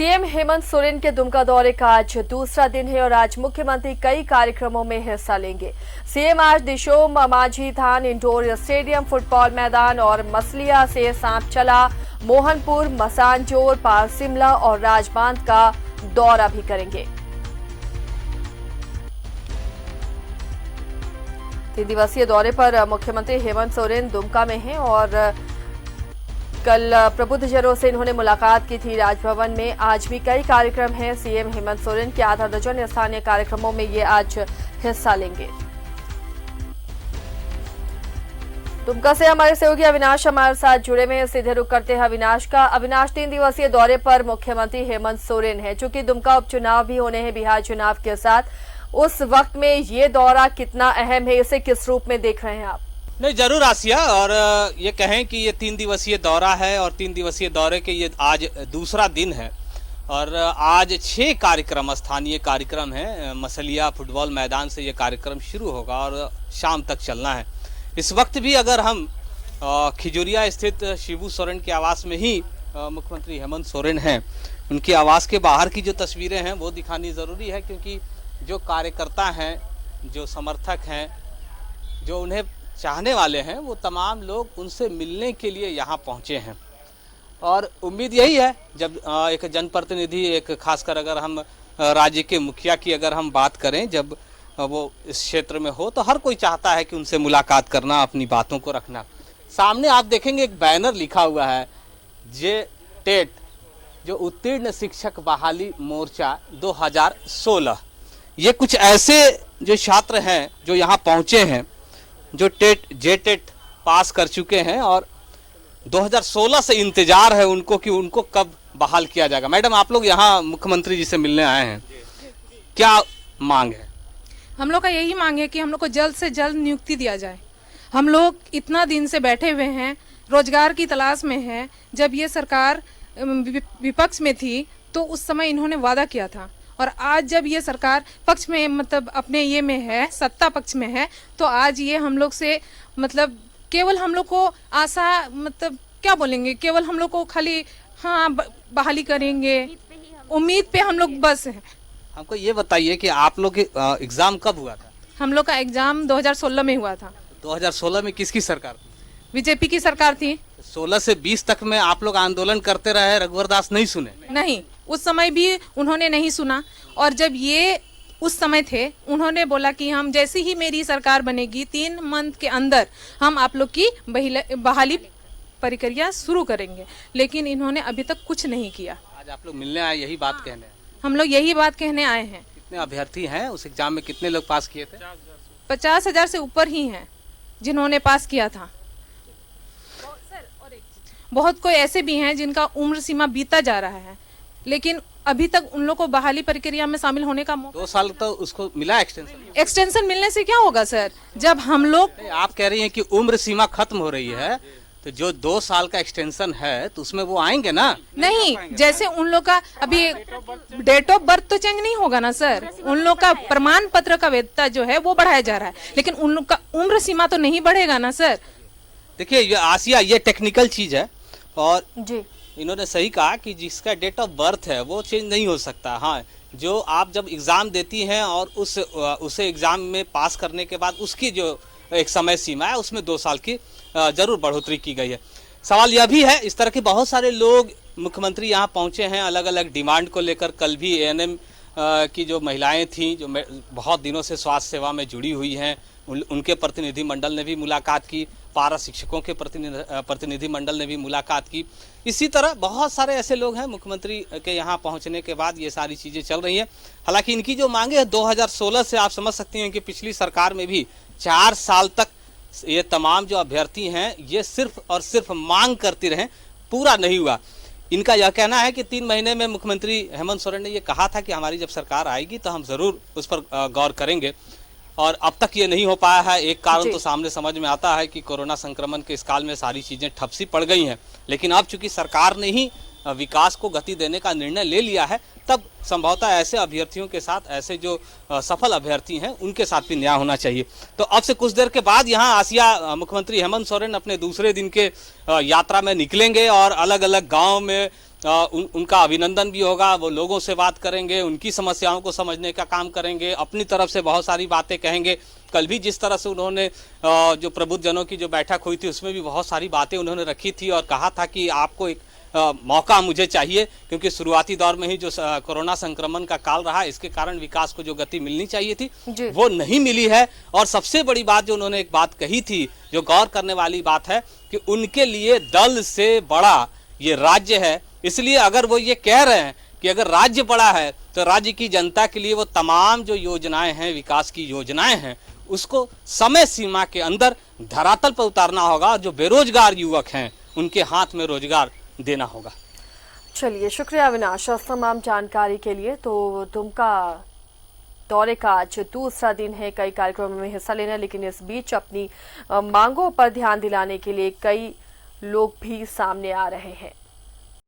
CM Hemant Soren के दुमका दौरे का आज दूसरा दिन है और आज मुख्यमंत्री कई कार्यक्रमों में हिस्सा लेंगे। सीएम आज दिशोम माझी थान इंडोर स्टेडियम, फुटबॉल मैदान और मसलिया से सांपचला, मोहनपुर, मसानजोर, पारसिमला और राजबांध का दौरा भी करेंगे। 3 दिवसीय दौरे पर मुख्यमंत्री हेमंत सोरेन दुमका में हैं और कल प्रबुद्धजनों से इन्होंने मुलाकात की थी राजभवन में। आज भी कई कार्यक्रम हैं। सीएम हेमंत सोरेन के आधा दर्जन स्थानीय कार्यक्रमों में ये आज हिस्सा लेंगे। दुमका से हमारे सहयोगी अविनाश हमारे साथ जुड़े में, सीधे रुख करते हैं अविनाश का। अविनाश, 3 दिवसीय दौरे पर मुख्यमंत्री हेमंत सोरेन है। चूंकि दुमका उपचुनाव भी होने हैं बिहार चुनाव के साथ, उस वक्त में ये दौरा कितना अहम है, इसे किस रूप में देख रहे हैं आप? नहीं, जरूर आसिया, और ये कहें कि ये 3 दिवसीय दौरा है और 3 दिवसीय दौरे के ये आज दूसरा दिन है और आज 6 कार्यक्रम, स्थानीय कार्यक्रम हैं। मसलिया फुटबॉल मैदान से ये कार्यक्रम शुरू होगा और शाम तक चलना है। इस वक्त भी अगर हम खिजूरिया स्थित शिबू सोरेन के आवास में ही मुख्यमंत्री हेमंत सोरेन हैं, उनके आवास के बाहर की जो तस्वीरें हैं वो दिखानी ज़रूरी है, क्योंकि जो कार्यकर्ता हैं, जो समर्थक हैं, जो उन्हें चाहने वाले हैं, वो तमाम लोग उनसे मिलने के लिए यहाँ पहुँचे हैं। और उम्मीद यही है, जब एक जनप्रतिनिधि, एक खासकर अगर हम राज्य के मुखिया की अगर हम बात करें, जब वो इस क्षेत्र में हो तो हर कोई चाहता है कि उनसे मुलाकात करना, अपनी बातों को रखना। सामने आप देखेंगे एक बैनर लिखा हुआ है, जे टेट, जो उत्तीर्ण शिक्षक बहाली मोर्चा 2016। ये कुछ ऐसे जो छात्र हैं जो यहाँ पहुँचे हैं, जो जेटेट पास कर चुके हैं और 2016 से इंतजार है उनको कि उनको कब बहाल किया जाएगा। मैडम, आप लोग यहाँ मुख्यमंत्री जी से मिलने आए हैं, क्या मांग है? हम लोग का यही मांग है कि हम लोग को जल्द से जल्द नियुक्ति दिया जाए। हम लोग इतना दिन से बैठे हुए हैं, रोजगार की तलाश में है। जब ये सरकार विपक्ष में थी तो उस समय इन्होंने वादा किया था, और आज जब ये सरकार पक्ष में, मतलब अपने ये में है, सत्ता पक्ष में है, तो आज ये हम लोग से मतलब केवल हम लोग को आशा, मतलब क्या बोलेंगे, केवल हम लोग को खाली हाँ बहाली करेंगे, उम्मीद पे हम लोग बस हैं। हमको ये बताइए कि आप लोग एग्जाम कब हुआ था? हम लोग का एग्जाम 2016 में हुआ था। 2016 में किसकी सरकार? बीजेपी की सरकार थी। 16 से 20 तक में आप लोग आंदोलन करते रहे, रघुवर दास नहीं सुने? नहीं, उस समय भी उन्होंने नहीं सुना। और जब ये उस समय थे, उन्होंने बोला कि हम जैसे ही मेरी सरकार बनेगी 3 मंथ के अंदर हम आप लोग की बहाली प्रक्रिया शुरू करेंगे, लेकिन इन्होंने अभी तक कुछ नहीं किया। आज आप लोग मिलने आए, यही बात कहने? हम लोग यही बात कहने आए हैं। कितने अभ्यर्थी हैं उस एग्जाम में? कितने लोग पास किए थे? 50,000 से ऊपर ही हैं जिन्होंने पास किया था। बहुत कोई ऐसे भी हैं जिनका उम्र सीमा बीता जा रहा है, लेकिन अभी तक उन लोग को बहाली प्रक्रिया में शामिल होने का मौका। 2 साल तो उसको मिला एक्सटेंशन। एक्सटेंशन मिलने से क्या होगा सर? जब हम लोग, आप कह रही हैं कि उम्र सीमा खत्म हो रही है, तो जो 2 साल का एक्सटेंशन है तो उसमें वो आएंगे ना? नहीं, जैसे उन लोग का अभी डेट ऑफ बर्थ तो चेंज नहीं होगा ना सर। उन लोग का प्रमाण पत्र का वैधता जो है वो बढ़ाया जा रहा है, लेकिन उन लोग का उम्र सीमा तो नहीं बढ़ेगा ना सर। देखिए, ये आसिया, ये टेक्निकल चीज है और जी, इन्होंने सही कहा कि जिसका डेट ऑफ बर्थ है वो चेंज नहीं हो सकता। हाँ, जो आप जब एग्ज़ाम देती हैं और उसे एग्ज़ाम में पास करने के बाद उसकी जो एक समय सीमा है उसमें 2 साल की ज़रूर बढ़ोतरी की गई है। सवाल यह भी है, इस तरह के बहुत सारे लोग मुख्यमंत्री यहाँ पहुँचे हैं अलग अलग डिमांड को लेकर। कल भी एएनएम की जो महिलाएं थीं, जो बहुत दिनों से स्वास्थ्य सेवा में जुड़ी हुई हैं, उनके प्रतिनिधि मंडल ने भी मुलाकात की। पारा शिक्षकों के प्रतिनिधि मंडल ने भी मुलाकात की। इसी तरह बहुत सारे ऐसे लोग हैं। मुख्यमंत्री के यहाँ पहुँचने के बाद ये सारी चीज़ें चल रही हैं। हालांकि इनकी जो मांगे है 2016 से, आप समझ सकती हैं कि पिछली सरकार में भी 4 साल तक ये तमाम जो अभ्यर्थी हैं ये सिर्फ और सिर्फ मांग करती रहें, पूरा नहीं हुआ। इनका यह कहना है कि 3 महीने में मुख्यमंत्री हेमंत सोरेन ने ये कहा था कि हमारी जब सरकार आएगी तो हम ज़रूर उस पर गौर करेंगे, और अब तक ये नहीं हो पाया है। एक कारण तो सामने समझ में आता है कि कोरोना संक्रमण के इस काल में सारी चीज़ें ठप सी पड़ गई हैं, लेकिन अब चूंकि सरकार ने ही विकास को गति देने का निर्णय ले लिया है, तब संभवतः ऐसे अभ्यर्थियों के साथ, ऐसे जो सफल अभ्यर्थी हैं उनके साथ भी न्याय होना चाहिए। तो अब से कुछ देर के बाद यहाँ आसिया, मुख्यमंत्री हेमंत सोरेन अपने दूसरे दिन के यात्रा में निकलेंगे और अलग अलग गाँव में उनका अभिनंदन भी होगा। वो लोगों से बात करेंगे, उनकी समस्याओं को समझने का काम करेंगे, अपनी तरफ से बहुत सारी बातें कहेंगे। कल भी जिस तरह से उन्होंने जो प्रबुद्धजनों की जो बैठक हुई थी उसमें भी बहुत सारी बातें उन्होंने रखी थी और कहा था कि आपको एक मौका मुझे चाहिए, क्योंकि शुरुआती दौर में ही जो कोरोना संक्रमण का काल रहा, इसके कारण विकास को जो गति मिलनी चाहिए थी वो नहीं मिली है। और सबसे बड़ी बात जो उन्होंने एक बात कही थी, जो गौर करने वाली बात है, कि उनके लिए दल से बड़ा ये राज्य है। इसलिए अगर वो ये कह रहे हैं कि अगर राज्य बड़ा है तो राज्य की जनता के लिए वो तमाम जो योजनाएं हैं, विकास की योजनाएं हैं, उसको समय सीमा के अंदर धरातल पर उतारना होगा और जो बेरोजगार युवक हैं उनके हाथ में रोजगार देना होगा। चलिए, शुक्रिया अविनाश तमाम जानकारी के लिए। तो दुमका दौरे का आज दूसरा दिन है, कई कार्यक्रमों में हिस्सा लेना, लेकिन इस बीच अपनी मांगों पर ध्यान दिलाने के लिए कई लोग भी सामने आ रहे हैं।